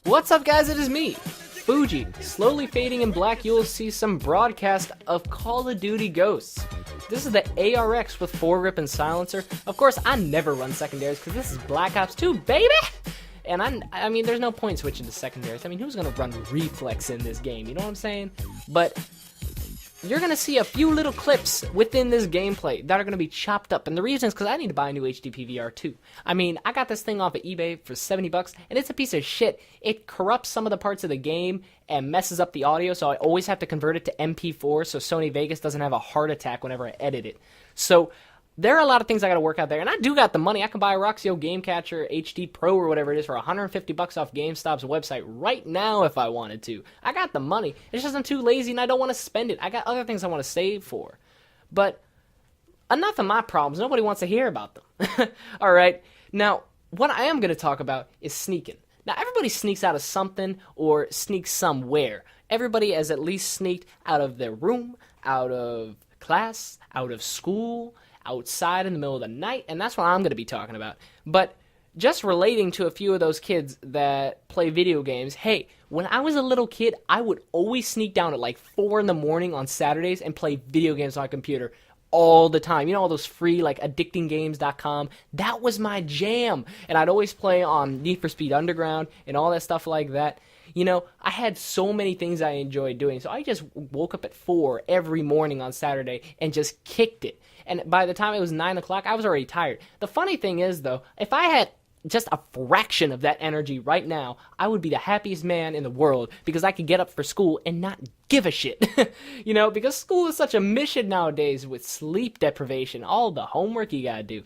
What's up, guys? It is me, Fuji. Slowly fading in black, you'll see some broadcast of Call of Duty Ghosts. This is the ARX with 4-rip and silencer. Of course, I never run secondaries because this is Black Ops 2, baby! And I mean, there's no point switching to secondaries. I mean, who's gonna run reflex in this game? You know what I'm saying? But you're gonna see a few little clips within this gameplay that are gonna be chopped up, and the reason is because I need to buy a new HD PVR too. I mean, I got this thing off of eBay for $70, and it's a piece of shit. It corrupts some of the parts of the game and messes up the audio, so I always have to convert it to MP4 so Sony Vegas doesn't have a heart attack whenever I edit it. So there are a lot of things I gotta work out there, and I do got the money. I can buy a Roxio Game Catcher HD Pro or whatever it is for $150 off GameStop's website right now if I wanted to. I got the money. It's just I'm too lazy and I don't want to spend it. I got other things I want to save for. But enough of my problems. Nobody wants to hear about them. Alright, now what I am going to talk about is sneaking. Now everybody sneaks out of something or sneaks somewhere. Everybody has at least sneaked out of their room, out of class, out of school, outside in the middle of the night, and that's what I'm going to be talking about. But just relating to a few of those kids that play video games, hey, when I was a little kid, I would always sneak down at like 4 in the morning on Saturdays and play video games on my computer all the time. You know, all those free, like, addictinggames.com? That was my jam. And I'd always play on Need for Speed Underground and all that stuff like that. You know, I had so many things I enjoyed doing, so I just woke up at 4 every morning on Saturday and just kicked it. And by the time it was 9 o'clock, I was already tired. The funny thing is, though, if I had just a fraction of that energy right now, I would be the happiest man in the world because I could get up for school and not give a shit. You know, because school is such a mission nowadays with sleep deprivation, all the homework you gotta do.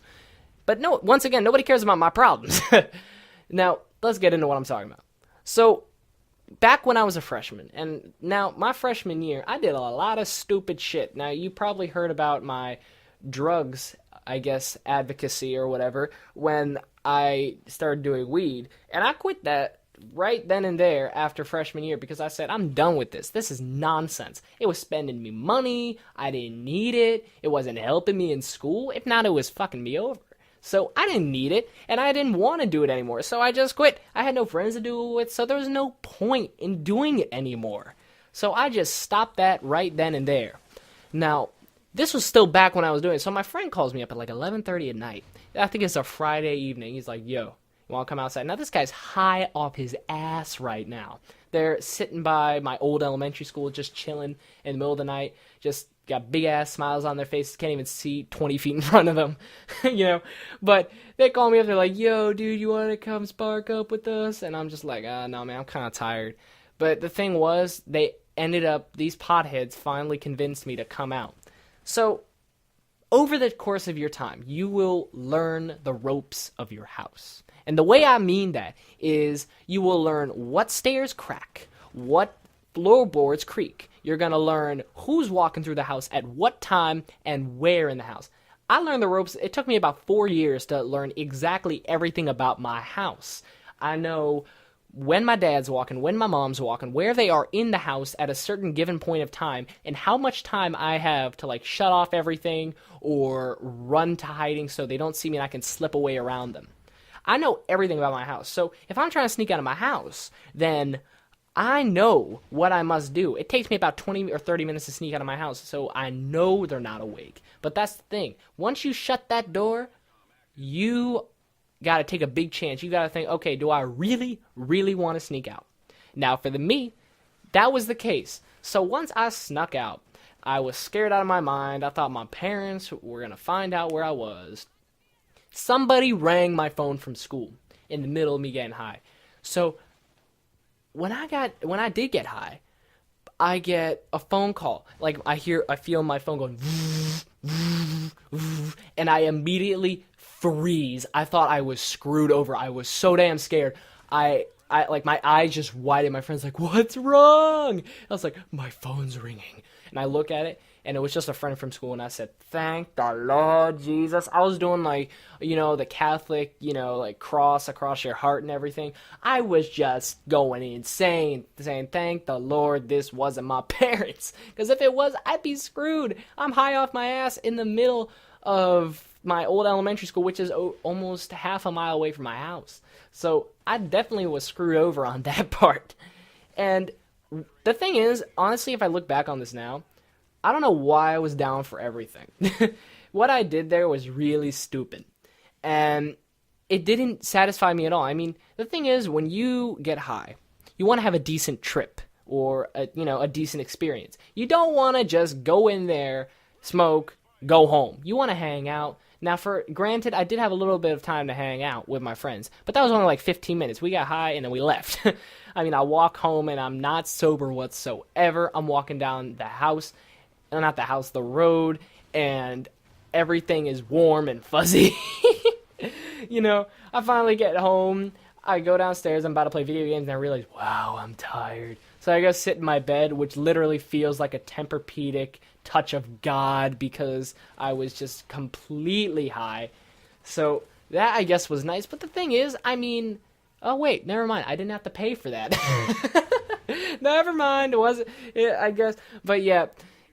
But no, once again, nobody cares about my problems. Now, let's get into what I'm talking about. So, back when I was a freshman, and now my freshman year, I did a lot of stupid shit. Now, you probably heard about my drugs, I guess, advocacy or whatever, when I started doing weed, and I quit that right then and there after freshman year because I said, I'm done with this. This is nonsense. It was spending me money. I didn't need it. It wasn't helping me in school. If not, it was fucking me over. So I didn't need it, and I didn't want to do it anymore, so I just quit. I had no friends to do it with, so there was no point in doing it anymore. So I just stopped that right then and there. Now, this was still back when I was doing it, so my friend calls me up at like 11:30 at night. I think it's a Friday evening. He's like, yo, you want to come outside? Now, this guy's high off his ass right now. They're sitting by my old elementary school, just chilling in the middle of the night, just got big-ass smiles on their faces, can't even see 20 feet in front of them, you know? But they call me up, they're like, yo, dude, you want to come spark up with us? And I'm just like, no, man, I'm kind of tired. But the thing was, they ended up, these potheads finally convinced me to come out. So, over the course of your time, you will learn the ropes of your house. And the way I mean that is you will learn what stairs crack, what floorboards creak. You're going to learn who's walking through the house at what time and where in the house. I learned the ropes. It took me about 4 years to learn exactly everything about my house. I know when my dad's walking, when my mom's walking, where they are in the house at a certain given point of time, and how much time I have to like shut off everything or run to hiding so they don't see me and I can slip away around them. I know everything about my house. So if I'm trying to sneak out of my house, then I know what I must do. It takes me about 20 or 30 minutes to sneak out of my house, so I know they're not awake. But that's the thing. Once you shut that door, you got to take a big chance. You got to think, okay, do I really, really want to sneak out? Now, for me, that was the case. So once I snuck out, I was scared out of my mind. I thought my parents were going to find out where I was. Somebody rang my phone from school in the middle of me getting high. So when I did get high, I get a phone call. Like I feel my phone going, and I immediately freeze. I thought I was screwed over. I was so damn scared. I like my eyes just widened. My friend's like, "What's wrong?" I was like, "My phone's ringing." And I look at it, and it was just a friend from school, and I said, "Thank the Lord Jesus." I was doing like, you know, the Catholic, you know, like cross across your heart and everything. I was just going insane, saying, "Thank the Lord this wasn't my parents." Because if it was, I'd be screwed. I'm high off my ass in the middle of my old elementary school, which is almost half a mile away from my house. So I definitely was screwed over on that part. And the thing is, honestly, if I look back on this now, I don't know why I was down for everything. What I did there was really stupid. And it didn't satisfy me at all. I mean, the thing is, when you get high, you want to have a decent trip or a decent experience. You don't want to just go in there, smoke, go home. You want to hang out. Now, granted, I did have a little bit of time to hang out with my friends, but that was only like 15 minutes. We got high and then we left. I mean, I walk home and I'm not sober whatsoever. I'm walking down the road, and everything is warm and fuzzy. I finally get home. I go downstairs. I'm about to play video games, and I realize, wow, I'm tired. So I go sit in my bed, which literally feels like a Tempur-Pedic touch of God because I was just completely high. So that, I guess, was nice. But the thing is, I mean, oh, wait, never mind. I didn't have to pay for that. Never mind. It wasn't, I guess. But yeah,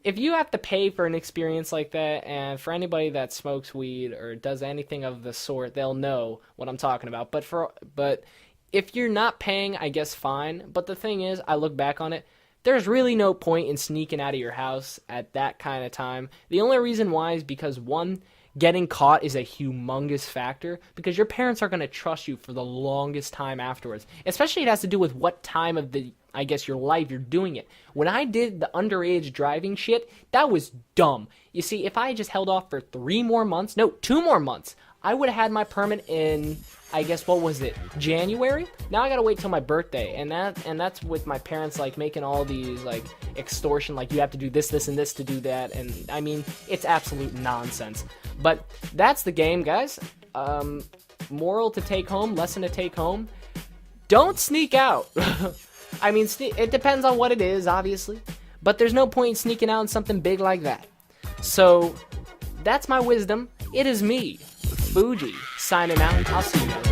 if you have to pay for an experience like that, and for anybody that smokes weed or does anything of the sort, they'll know what I'm talking about. But if you're not paying, I guess fine. But the thing is, I look back on it, there's really no point in sneaking out of your house at that kind of time. The only reason why is because, one, getting caught is a humongous factor because your parents are going to trust you for the longest time afterwards. Especially it has to do with what time of your life you're doing it. When I did the underage driving shit, that was dumb. You see, if I just held off for 2 more months, I would have had my permit in, I guess, what was it, January? Now I gotta wait till my birthday, and that's with my parents, like, making all these, like, extortion, like, you have to do this, this, and this to do that, and, I mean, it's absolute nonsense. But that's the game, guys. Moral to take home, lesson to take home, don't sneak out. I mean, it depends on what it is, obviously, but there's no point in sneaking out in something big like that. So, that's my wisdom. It is me, Fuji, signing out. I'll see you guys.